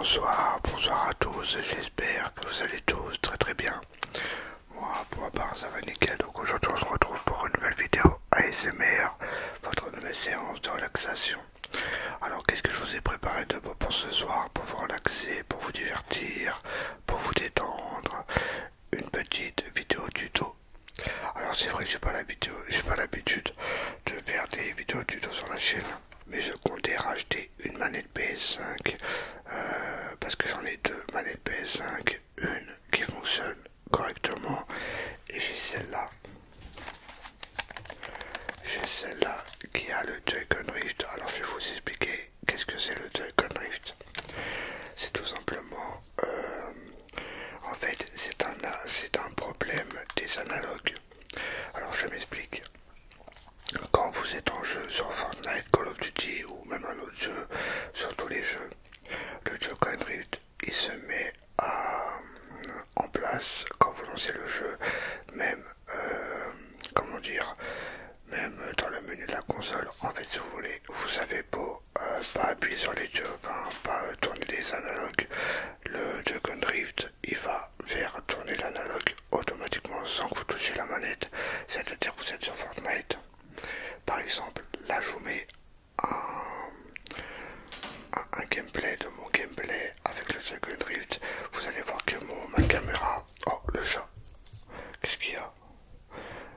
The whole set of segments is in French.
bonsoir à tous, j'espère que vous allez tous très bien. Moi, pour ma part, ça va nickel, donc aujourd'hui on se retrouve pour une nouvelle vidéo ASMR, votre nouvelle séance de relaxation. Alors qu'est-ce que je vous ai préparé de bon pour ce soir, pour vous relaxer, pour vous divertir, pour vous détendre? Une petite vidéo tuto. Alors c'est vrai que j'ai pas l'habitude de faire des vidéos tuto sur la chaîne, mais je comptais racheter une manette PS5 parce que j'en ai deux manettes PS5, une qui fonctionne correctement et j'ai celle-là. J'ai celle-là qui a le Joy-Con Rift. Alors je vais vous expliquer qu'est-ce que c'est le Joy-Con Rift. C'est tout simplement en fait c'est un problème des analogues. Alors je m'explique. Quand vous êtes en jeu sur Fortnite, Call of Duty ou même un autre jeu, sur tous les jeux, le Joy-Con Rift il se met en place quand vous lancez le jeu, même comment dire, même dans le menu de la console. En fait, si vous voulez, vous savez pas appuyer sur les jeux, enfin, pas tourner les analogues. Le Joy-Con Rift il va faire tourner l'analogue automatiquement sans que vous touchiez la manette. C'est-à-dire que vous êtes sur Fortnite. Par exemple, là je vous mets un gameplay de mon gameplay avec le Joy-Con Rift. Vous allez voir que ma caméra... Oh, le chat. Qu'est-ce qu'il y a?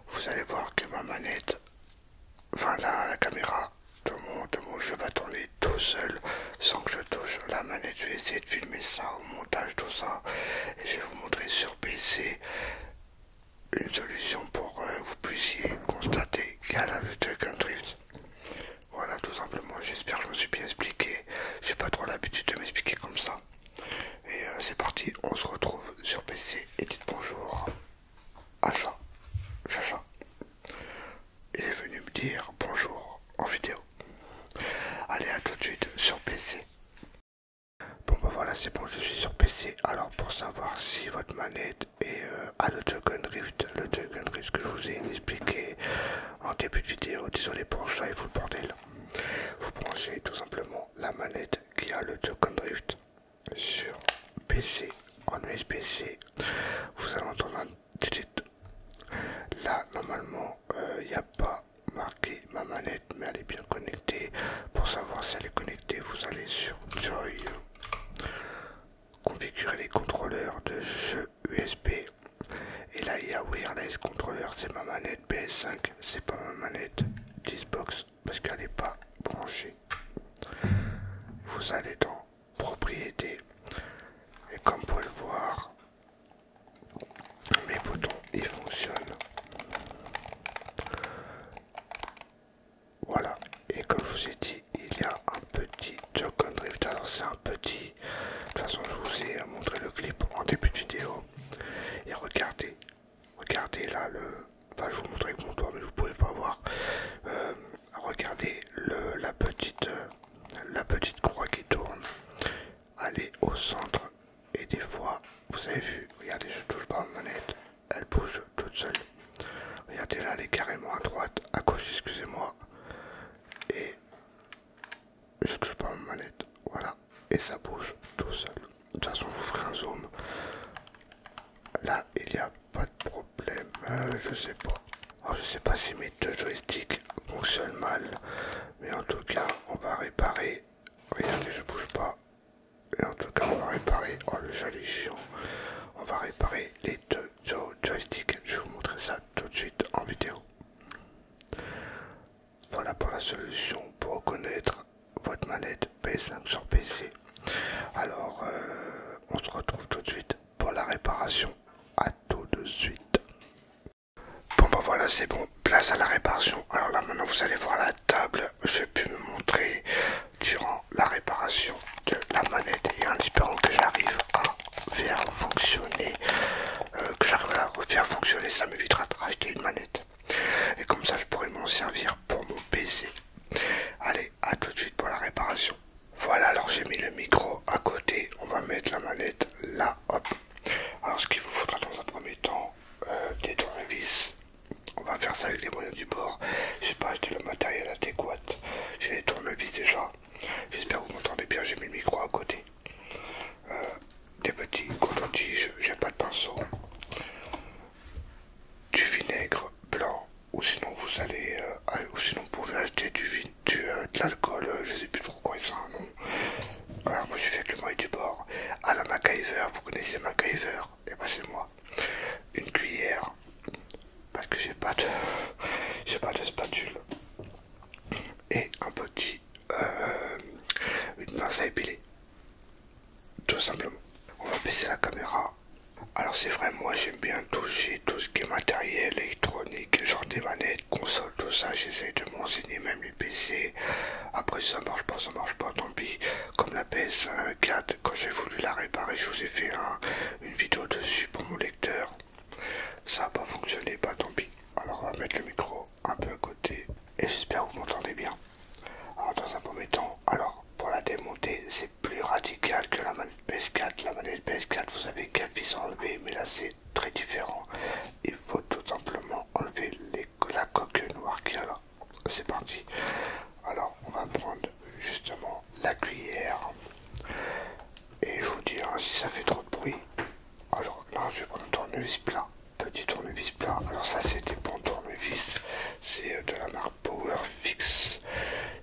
Vous allez voir que ma manette... Enfin, la caméra de mon jeu va tourner tout seul sans que je touche la manette. Je vais essayer de filmer ça au montage, tout ça. Et je vais vous montrer sur PC une solution pour que vous puissiez constater qu'il y a là le Joy-Con Rift. Voilà, tout simplement. J'espère que je me suis bien expliqué. J'ai pas trop l'habitude de m'expliquer comme ça. Et c'est parti, on se retrouve sur PC et dites bonjour à Chacha. Il est venu me dire bonjour en vidéo. Allez, à tout de suite sur PC. Bon bah voilà, c'est bon, je suis sur PC. Alors pour savoir si votre manette a le Joy-Con Rift, que je vous ai expliqué en début de vidéo, désolé pour ça, il faut le bordel. Vous branchez tout simplement la manette qui a le Joy-Con Rift sur PC en USB-C. Vous allez entendre un titit. Là normalement il n'y a pas marqué ma manette, mais elle est bien connectée. Pour savoir si elle est connectée, vous allez sur Joy, configurer les contrôleurs de jeu USB. Et là il y a Wireless Controller, c'est ma manette PS5, c'est pas ma manette Xbox parce qu'elle n'est pas branchée. Vous allez dans Propriétés et comme vous pouvez le voir, mes boutons ils fonctionnent. Voilà, et comme je vous ai dit, il y a un petit Joy-Con Rift. Alors c'est un petit, de toute façon je vous ai montré le clip en début de vidéo. Et regardez là enfin je vous montre avec mon doigt mais vous pouvez pas voir. Regardez la petite croix qui tourne. Elle est au centre et des fois, vous avez vu, regardez, je touche pas ma manette, elle bouge toute seule. Regardez là, elle est carrément à droite, à gauche, excusez-moi. Et je touche pas ma manette, voilà, et ça bouge tout seul. De toute façon, je vous ferai un zoom. Là, il n'y a pas de problème, je sais pas. Alors, je sais pas si mes deux joysticks fonctionnent mal, mais en tout cas, on va réparer. Regardez, je bouge pas. Et en tout cas, on va réparer. Oh, le jeu est chiant. On va réparer les deux joysticks. Je vais vous montrer ça tout de suite en vidéo. Voilà pour la solution pour reconnaître votre manette PS5 sur PC. Alors, on se retrouve tout de suite pour la réparation. À tout de suite. Bon bah voilà, c'est bon, place à la réparation. Alors là maintenant vous allez voir la table. J'ai pu me montrer durant la réparation de la manette et en espérant que j'arrive à faire fonctionner, refaire fonctionner, ça m'évitera de racheter une manette. Et comme ça je pourrais m'en servir pour mon PC. Allez, à tout de suite pour la réparation. Voilà, alors j'ai mis le micro à côté, on va mettre la manette là, hop. Alors ce qu'il vous faudra dans un premier temps, des tournevis. On va faire ça avec les moyens du bord. J'ai pas acheté le matériel adéquat. J'ai les tournevis déjà. J'espère que vous m'entendez bien, j'ai mis le micro à côté. de spatule. Et un petit, une pince à épiler. Tout simplement. On va baisser la caméra. Alors c'est vrai, moi j'aime bien toucher tout ce qui est matériel électronique, genre des manettes, consoles, tout ça, j'essaie de m'enseigner, même les PC. Après ça marche pas, tant pis. Comme la PS4, quand j'ai voulu la réparer, je vous ai fait une vidéo dessus pour mon lecteur. Ça n'a pas fonctionné, bah tant pis. Alors on va mettre le micro un peu à côté et j'espère que vous m'entendez bien. Alors dans un premier temps, alors pour la démonter, c'est plus radical que la manette PS4. La manette PS4, vous avez 4 vis à enlever, mais là c'est très différent. Il faut tout simplement enlever la coque noire qu'il y a là. C'est parti. Alors on va prendre justement la cuillère. Et je vous dis, hein, si ça fait trop de bruit, alors là je vais prendre un tournevis plat. Petit tournevis plat. Alors ça c'est des bons tournevis. C'est de la marque Powerfix.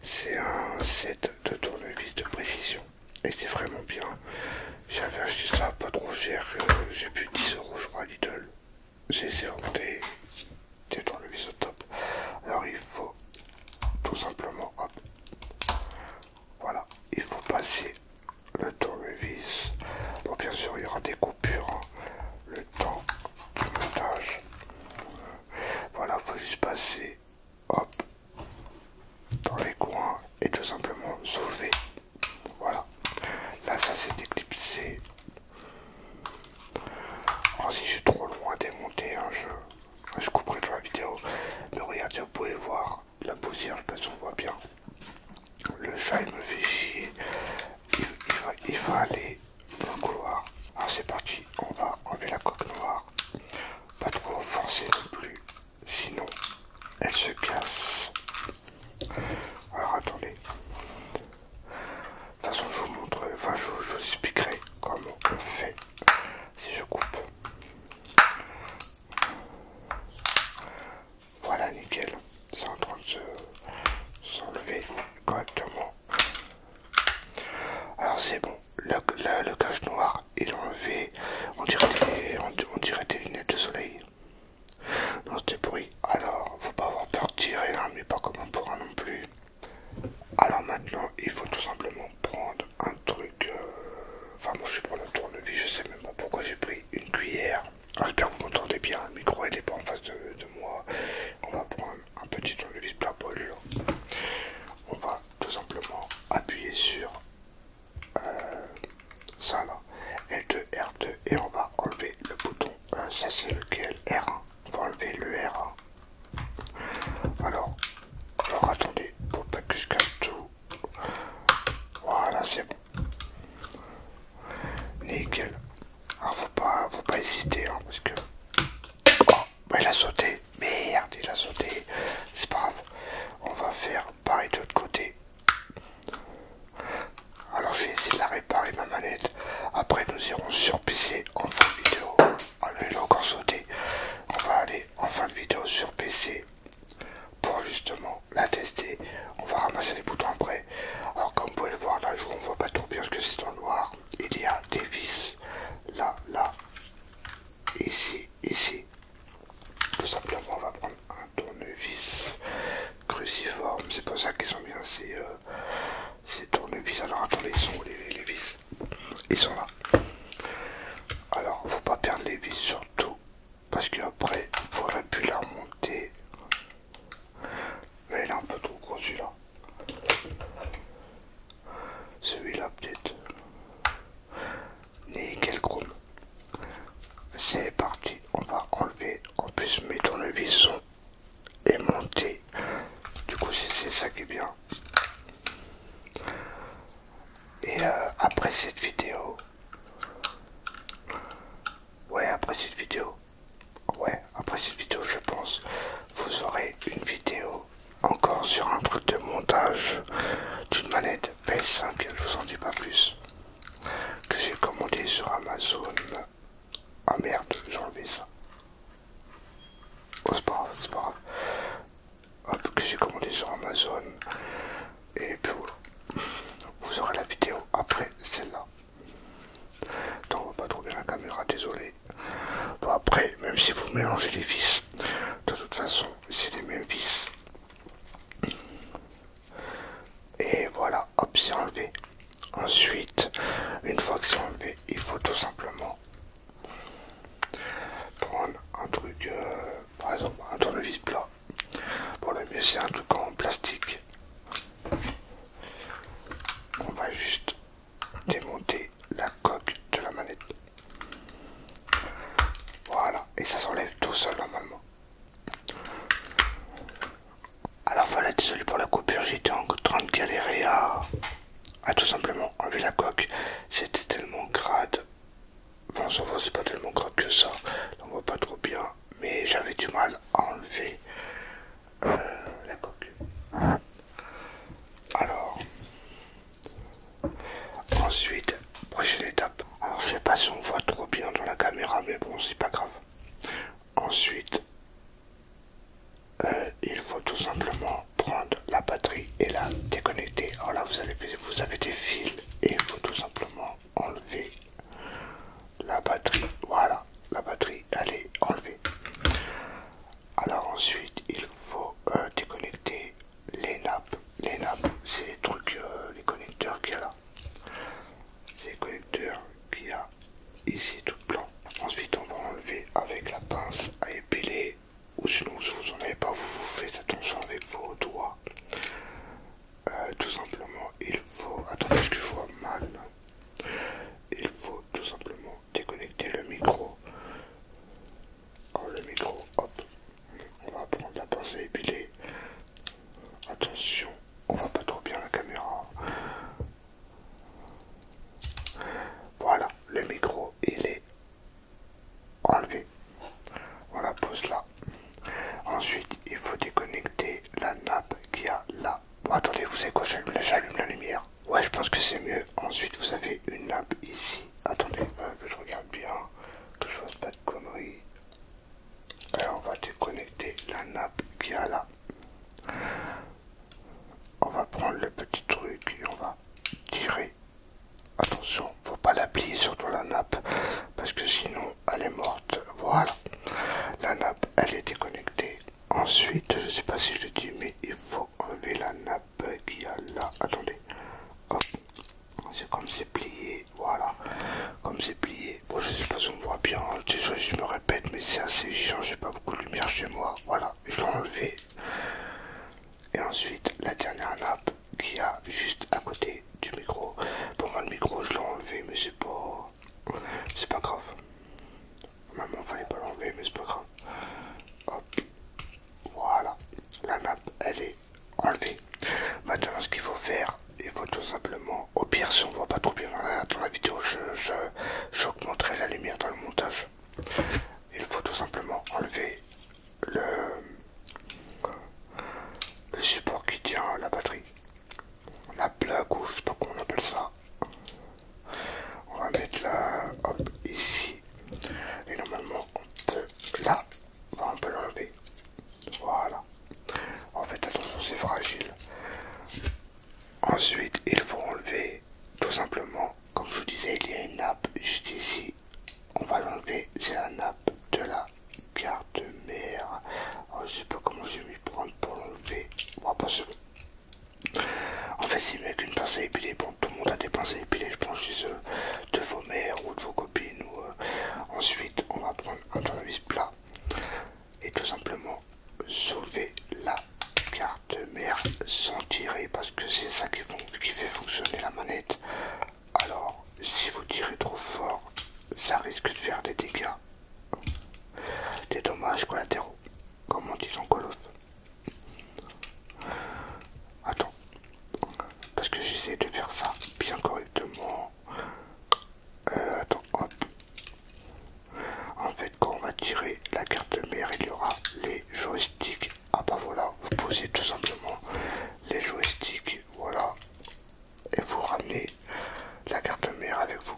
C'est un set de tournevis de précision. Et c'est vraiment bien. J'avais acheté ça pas trop cher. J'ai plus 10 € je crois à Lidl. C'est vraiment des tournevis au top. Alors il faut tout simplement, hop. Voilà. Il faut passer le tournevis. Bon bien sûr il y aura des coupures. Hein. Le temps du montage. Voilà, faut juste passer, hop, dans les coins et tout simplement soulever. Voilà. Là, ça s'est éclipsé. Alors, si je suis trop loin à démonter, hein, je couperai dans la vidéo. Mais regardez, vous pouvez voir la poussière, je sais pas si on voit bien. Le chat, il me fait chier. Il va aller dans le couloir. Alors, c'est parti. On va enlever la coque noire. Pas trop forcer non plus. Sinon, elle se casse. Alors attendez. De toute façon, je vous montre, enfin, je vous expliquerai comment on fait si je coupe. Voilà, nickel. C'est en train de s'enlever correctement. Alors c'est bon. Le cache noir, il est enlevé. On dirait des lunettes de soleil. Non, c'était pourri. Alors, faut pas avoir peur de tirer, hein, mais pas comme on pourra non plus. Alors maintenant, il faut tout simplement prendre un truc. Enfin, moi je vais prendre un tournevis, je sais même pas pourquoi j'ai pris une cuillère. J'espère que vous m'entendez bien, le micro il est pas en face de moi. On va prendre un petit tournevis plat brûlant. On va tout simplement appuyer sur ça là, L2, R2, et on va enlever le bouton. Ça c'est lequel? R1. On va enlever le R1. Alors attendez, pour pas que je casse tout. Voilà, c'est bon. Nickel. Alors faut pas hésiter, hein, parce que... Oh, bah il a sauté. Merde, il a sauté. C'est pas grave. On va faire pareil de l'autre côté. Alors je vais essayer de la réparer ma manette. Après nous irons sur PC en fin de vidéo. Oh là, il a encore sauté. On va aller en fin de vidéo sur PC pour justement la tester. On va ramasser les boutons après. Alors comme vous pouvez le voir là, on voit pas trop bien parce que c'est dans le noir. Il y a des vis là, ici, ici. Tout simplement on va prendre un tournevis cruciforme. C'est pas ça qu'ils sont bien, c'est tournevis. Alors attendez, ils sont où les vis? Ils sont là. Alors faut pas perdre les vis surtout, parce qu'après il faudrait plus la remonter. Mais il est un peu trop gros celui-là. Celui-là peut-être. Nickel chrome. C'est parti. On va enlever. En plus mes tournevis sont aimantés. Du coup c'est ça qui est bien. Et après cette vidéo. Après cette vidéo je pense vous aurez une vidéo encore sur un truc de montage d'une manette PS5, je vous en dis pas plus, que j'ai commandé sur Amazon. Ah merde, j'ai enlevé ça. Oh c'est pas grave, c'est pas grave. Hop, que j'ai commandé sur Amazon. Et puis voilà. Vous aurez la vidéo après celle-là. Donc on voit pas trop bien la caméra, désolé. Bon après, même si vous mélangez les vis, de toute toute façon, c'est les mêmes vis. Et voilà, hop, c'est enlevé. Ensuite, une fois que c'est enlevé, il faut tout simplement prendre un truc, par exemple un tournevis plat. Bon, le mieux c'est un truc en plastique. On va juste démonter la coque de la manette. Voilà, et ça s'enlève tout seul normalement. Alors voilà, désolé pour la coupure, j'étais en train de galérer à tout simplement enlever la coque. C'était tellement crade. Bon, ça va, c'est pas tellement crade que ça. On voit pas trop bien, mais j'avais du mal à enlever la coque. Alors, ensuite, prochaine étape. Alors, je sais pas si on voit trop bien dans la caméra, mais bon, c'est pas grave. Ensuite, il faut tout simplement prendre la batterie et la déconnecter. Alors là, vous avez des fils et il faut tout simplement enlever la batterie. Voilà, la batterie, elle est enlevée. Alors ensuite, il faut déconnecter les nappes. Les nappes, c'est les trucs, les connecteurs qu'il y a là. C'est les connecteurs qu'il y a ici tout blanc. Ensuite, on va enlever avec la pince à épiler. Ou sinon, si vous n'en avez pas, vous faites attention avec vos doigts. Tout simplement, il faut... Attendez, est-ce que je vois mal? Il faut tout simplement déconnecter le micro. Alors, le micro, hop. On va prendre la pince à épiler. Attention, on voit pas trop bien la caméra. Voilà, le micro, il est enlevé. Voilà, pose là. Ensuite, il faut déconnecter la nappe qu'il y a là. Bon, attendez, vous savez quoi, j'allume la lumière. Ouais, je pense que c'est mieux. Ensuite, vous avez une nappe ici. Attendez, que je regarde bien, que je fasse pas de conneries. Alors, on va déconnecter la nappe qu'il y a là. On va prendre le petit truc et on va tirer. Attention, faut pas la plier surtout la nappe, parce que sinon, elle est morte. Voilà. La nappe, elle est déconnectée. Ensuite, je sais pas si je le dis, mais il faut enlever la nappe qu'il y a là. Attendez. Hop. C'est comme c'est plié. Voilà. Comme c'est plié. Bon, je sais pas si on voit bien. Désolé, je me répète, mais c'est assez chiant. J'ai pas beaucoup de lumière chez moi. Voilà. Je l'ai enlevé. Et ensuite, la dernière nappe qu'il y a juste à côté du micro. Pour moi, le micro, je l'ai enlevé, mais c'est pas grave. Maman, fallait pas l'enlever, mais c'est pas grave. Hop. Voilà. La nappe, elle est enlevée. Maintenant, ce qu'il faut faire, il faut tout simplement, au pire, si on voit pas trop bien dans la vidéo, j'augmenterai la lumière dans le montage. Il faut tout simplement enlever le support qui tient la batterie. La plug, ou je sais pas comment on appelle ça. On va mettre là, hop, ici. Et normalement, on peut, là, on peut l'enlever. Voilà. En fait, attention, c'est fragile. Ensuite, il faut enlever, tout simplement, comme je vous disais, il y a une nappe juste ici. On va l'enlever, c'est la nappe de la carte mère. Alors, je sais pas comment je vais m'y prendre pour l'enlever. Bon, pas ce... En fait, c'est mieux qu'une pince à épiler. Bon, tout le monde a des pinces à épiler, je pense, chez eux, de vos mères ou de vos copines. Ensuite, on va prendre un tournevis plat et tout simplement soulever la carte mère sans tirer, parce que c'est ça qui fait fonctionner la manette. Alors, si vous tirez trop fort, ça risque de faire des dégâts, des dommages collatéraux, comme on dit en Call of. Attends, parce que j'essaie de faire ça bien correctement. Attends, hop. En fait, quand on va tirer la carte mère, il y aura les joysticks. Ah bah voilà, vous posez tout simplement les joysticks, voilà, et vous ramenez la carte mère avec vous.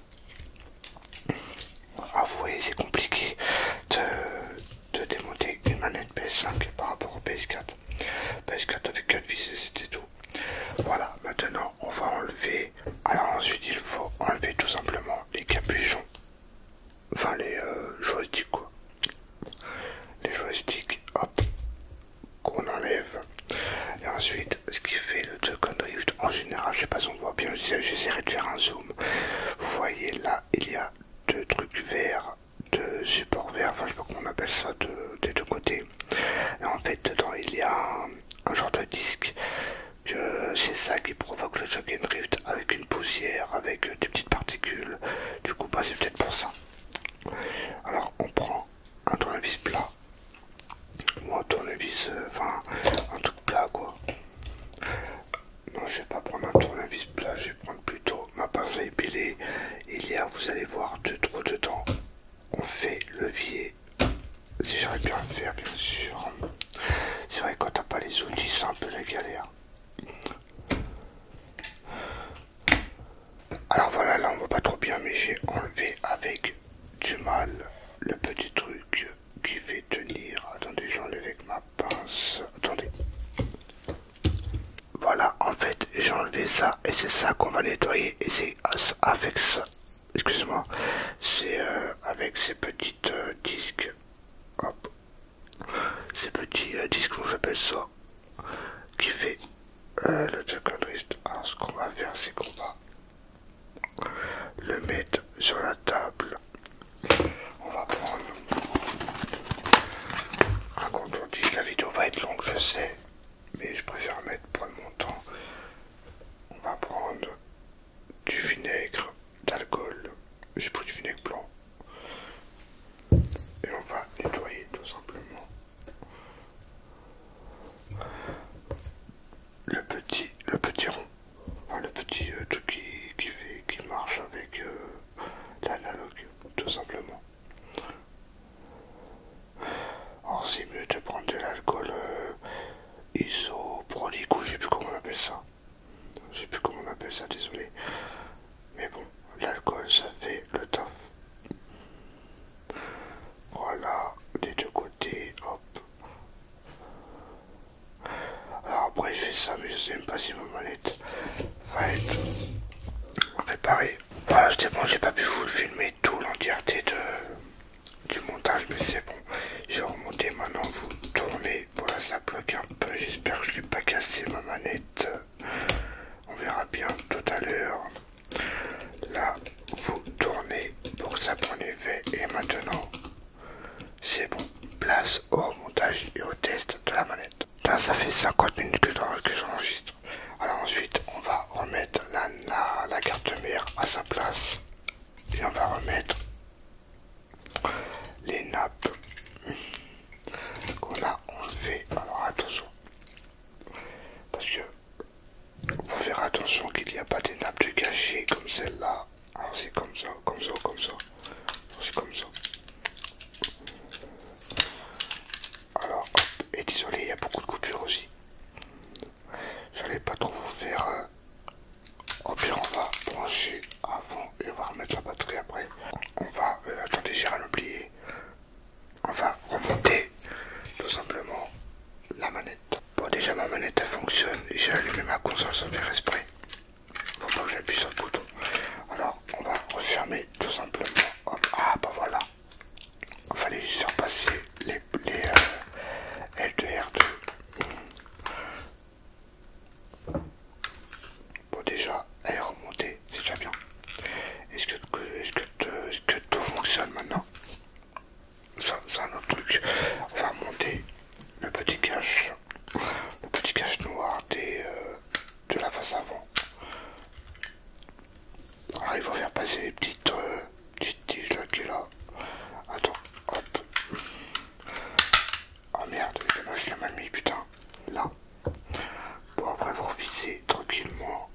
Ah, vous voyez, c'est compliqué de démonter une manette PS5 par rapport au PS4. PS4 avec 4 vis et c'était tout. Voilà, maintenant on va enlever. Alors ensuite il faut enlever tout simplement les capuchons. Enfin les joysticks quoi. Les joysticks, hop, ça qui provoque le Shock and Drift avec une poussière, avec des petites particules. Du coup, bah, c'est peut-être pour ça. Alors, on prend un tournevis plat. Ou un tournevis, enfin, un truc plat quoi. Non, je vais pas prendre un tournevis plat, je vais prendre plutôt ma pince à épiler. Il y a, vous allez voir, 2 trous dedans. On fait levier. Si j'aurais bien le faire, bien sûr. C'est vrai que quand t'as pas les outils, c'est un peu la galère. Alors voilà, là on voit pas trop bien, mais j'ai enlevé avec du mal le petit truc qui fait tenir. Attendez, j'enlève avec ma pince. Attendez. Voilà, en fait, j'ai enlevé ça et c'est ça qu'on va nettoyer. Et c'est avec ça, excusez-moi, c'est avec ces petites disques. Hop. Ces petits disques, comment j'appelle ça, qui fait le Shock and Drift. Alors ce qu'on va faire, c'est qu'on va le mettre sur la table. On va prendre un contretis. La vidéo va être longue, je sais, mais je préfère prendre mon temps. On va prendre du vinaigre d'alcool. J'ai pris du vinaigre blanc. Et on va nettoyer tout simplement le petit rond. Enfin, le petit truc qui marche avec l'analogue, tout simplement. Alors c'est mieux de prendre de l'alcool isopropyl, ou je sais plus comment on appelle ça. Je sais plus comment on appelle ça, désolé. Mais bon, l'alcool ça fait le taf. Voilà, des deux côtés, hop. Alors après je fais ça, mais je sais même pas si ma manette va être préparée. Voilà, c'était bon, j'ai pas pu vous le filmer tout l'entièreté du montage, mais c'est bon. J'ai remonté, maintenant vous tournez. Voilà, ça bloque un peu, j'espère que je l'ai pas cassé ma manette. On verra bien tout à l'heure. Là, vous tournez pour que ça prenne effet. Et maintenant, c'est bon. Place au montage et au test de la manette. Là, ça fait 50 minutes que j'enregistre. Alors ensuite, on va remettre la carte mère à sa place. Et on va remettre les nappes qu'on a enlevées. Alors attention. Parce que faut faire attention qu'il n'y a pas des nappes de cachet comme celle-là. Alors c'est comme ça, comme ça, comme ça. C'est comme ça. Alors hop, et désolé, il y a beaucoup de coupures aussi. J'allais pas trop vous faire. Au pire, on va brancher avant et on va remettre la batterie après. On va. Attendez, j'ai rien oublié. On va remonter tout simplement la manette. Bon, déjà ma manette elle fonctionne et j'ai allumé ma console sans faire exprès. Faut pas que j'appuie sur le bouton. Alors, on va refermer tout simplement. Hop. Ah, bah voilà. Il fallait juste faire passer les L2 R2. Bon, déjà, elle est remontée, c'est déjà bien. Est-ce que tout fonctionne maintenant? Ça, c'est un autre truc. On va remonter le petit cache noir de la face avant. Alors, il faut faire passer les petites tiges là qui est là. Attends, hop. Oh merde, moi je l'ai mal mis, putain. Là. Bon, après, vous revisez tranquillement.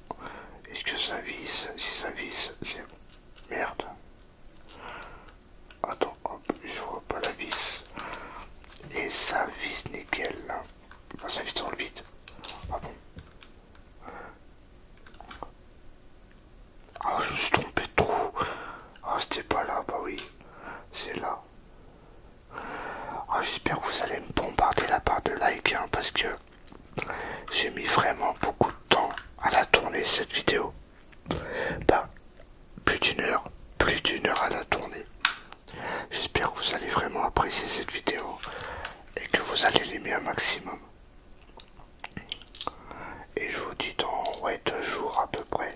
Est-ce que ça visse? Si ça visse, c'est bon. Merde. Attends, hop, je vois pas la vis. Et ça visse nickel. Enfin, ça visse dans le vide. Ah bon. Ah, je me suis trompé de trou. Ah, c'était pas là, bah oui. C'est là. Ah, j'espère que vous allez me bombarder la barre de like, hein, parce que j'ai mis vraiment beaucoup de temps à la tourner cette vidéo. Bah, plus d'une heure à la tourner. J'espère que vous allez vraiment apprécier cette vidéo et que vous allez l'aimer un maximum. Et je vous dis dans 2 jours à peu près,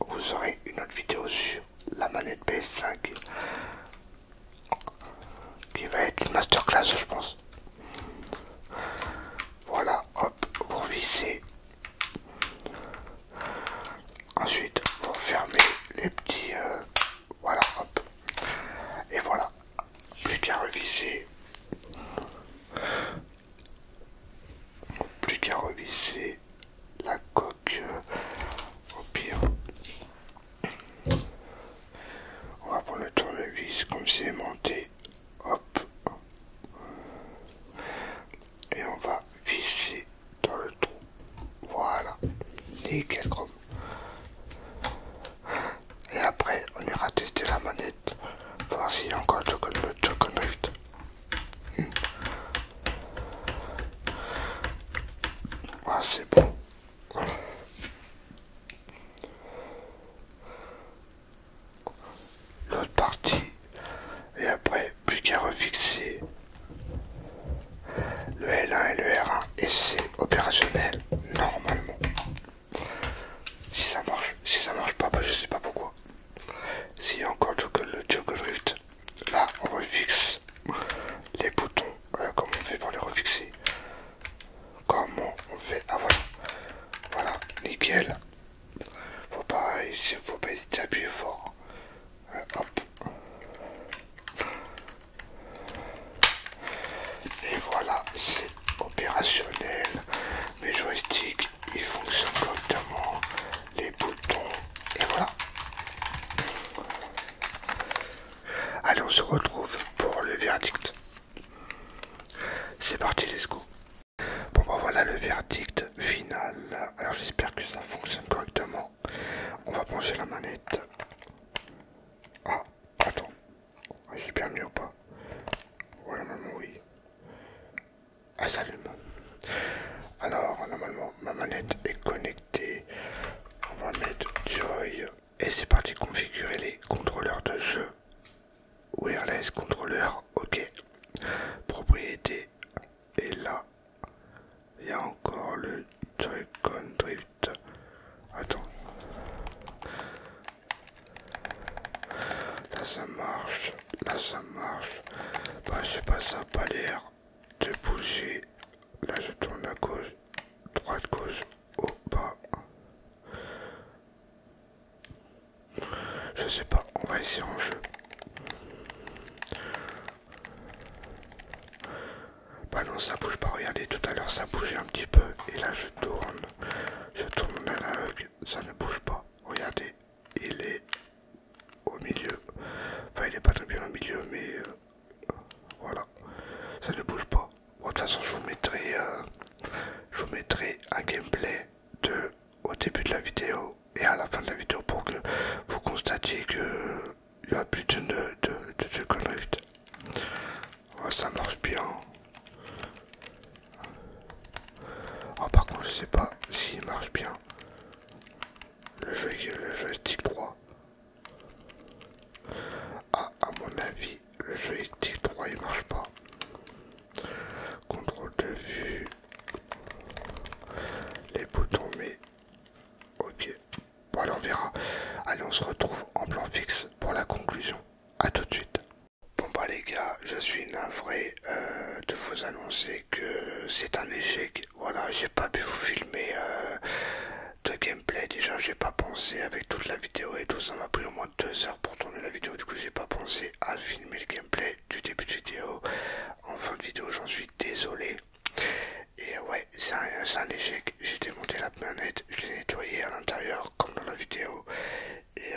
vous aurez une autre vidéo sur la manette PS5 qui va être une masterclass, je pense. Voilà, hop, vous revissez Nickel Chrome. Et après, on ira tester la manette, voir s'il y a encore le Joy-Con Drift. Ah, c'est bon. L'autre partie. Et après, plus qu'à refixer le L1 et le R1 et c'est opérationnel normalement. Si ça marche pas, bah je sais pas pourquoi. S'il y a encore le Joy-Con Drift, là on refixe les boutons. Comment on fait pour les refixer? Comment on fait? Ah voilà. Voilà, nickel. Faut pas hésiter à appuyer fort. Hop. Et voilà, c'est opérationnel. Mes joysticks, ils fonctionnent correctement. Les boutons, et voilà. Allez, on se retrouve pour le verdict. C'est parti, let's go. Bon bah voilà le verdict final. Alors j'espère que ça fonctionne correctement. On va pencher la manette. Ah, attends. J'ai bien mis ou pas? Ouais, normalement oui. Ah, ça allume. Alors normalement ma manette est connectée. On va mettre Joy. Et c'est parti, configurer les contrôleurs de jeu. Wireless contrôleur, ok. Propriété. Et là, il y a encore le Joy-Con Drift. Attends. Là ça marche. Là ça marche. Bah je sais pas, ça a pas l'air de bouger. Là je tourne à gauche. Droite, gauche, haut, bas. Je sais pas, on va essayer en jeu. Bah non, ça bouge pas, regardez, tout à l'heure ça bougeait un petit peu. Et là je tourne mon analogue, ça ne bouge pas. Regardez, il est au milieu. Enfin, il est pas très bien au milieu, mais voilà, ça ne bouge pas. Bon, de toute façon, je vous mettrai un gameplay au début de la vidéo et à la fin de la vidéo pour que vous constatiez que il n'y a plus de Joy-Con Drift. Ouais, ça marche bien. Oh, par contre, je sais pas s'il marche bien. Le joystick droit. Ah, à mon avis, le joystick droit il marche pas. Contrôle de vue. Les boutons, mais ok. Bon, alors on verra. Allez, on se retrouve en plan fixe pour la conclusion. A tout de suite. Bon bah les gars, je suis navré de vous annoncer que c'est un échec. Voilà, j'ai pas pu vous filmer de gameplay. Déjà, j'ai pas pensé avec toute la vidéo et tout. Ça m'a pris au moins 2 heures pour tourner la vidéo. Du coup, j'ai pas pensé à filmer le gameplay du début de vidéo. En fin de vidéo, j'en suis désolé. Et ouais, c'est un échec. J'ai démonté la manette, je l'ai nettoyé à l'intérieur comme dans la vidéo. Et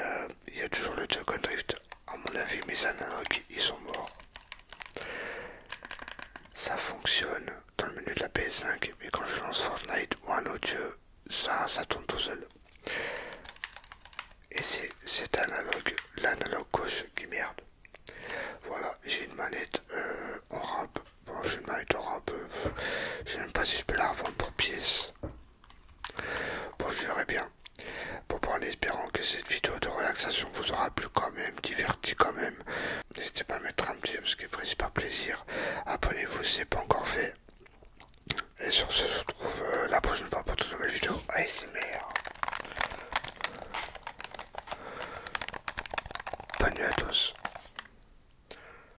il y a toujours le Joy-Con Drift. À mon avis, mes analogues, ils sont morts. Ça fonctionne dans le menu de la PS5, mais quand je lance Fortnite ou un autre jeu, ça tourne tout seul. Et c'est l'analogue gauche qui merde. Voilà, j'ai une manette